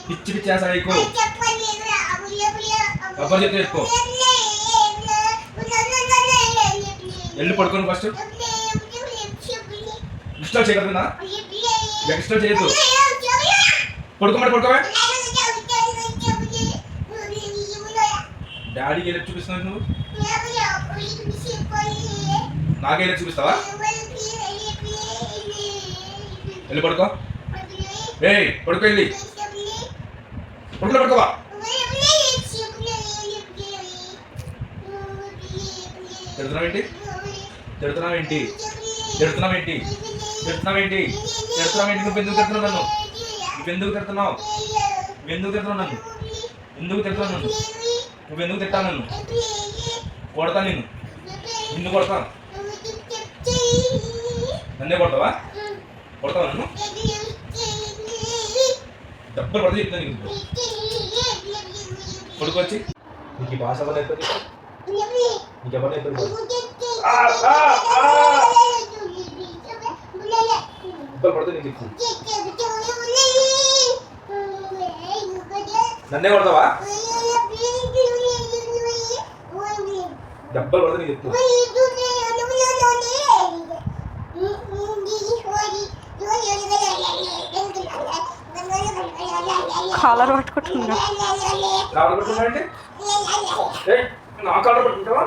పిచ్చి పిచ్చి చేస్తా నీకు అబ్బా చెప్తే ఎక్కువ ఎల్లు పడుకోను ఫస్ట్ ఇష్టం చేయగలుగునా ఎక్స్ట్రా చేయొద్దు పడుకోమంటే పడుకోవా డాడీకి ఎలా చూపిస్తున్నావు నువ్వు నాకే చూపిస్తావా వెళ్ళి పడుకో పడుకో వెళ్ళి పడుకులో పడుకోవా తిడుతున్నావేంటి తిడుతున్నావేంటి తిడుతున్నావేంటి తిడుతున్నావేంటి తిడుతున్నావేంటి నువ్వు ఎందుకు తిడుతున్నావు నన్ను నువ్వెందుకు తిడుతున్నావు నువ్వెందుకు తిడుతున్నావు నన్ను ఎందుకు తిడుతున్నావు నన్ను నువ్వెందుకు తిట్టావు నన్ను కొడతా నిన్ను నిన్ను కొడతా నన్నే కొడతావా కొడతావా నన్ను డబ్బులు పడితే చెప్తాను నీకు కొడుకొచ్చి నీకు ఈ భాష వల్ల అయిపోయింది నీకు ఎవరు అయిపోయింది డబ్బులు పడితే నీకు చెప్తాను నన్నే కొడతావా డబ్బులు పడితే నీకు చెప్తాను కాలర్ పట్టుకుంటున్నా అంటే నా కాలర్ పట్టుకుంటావా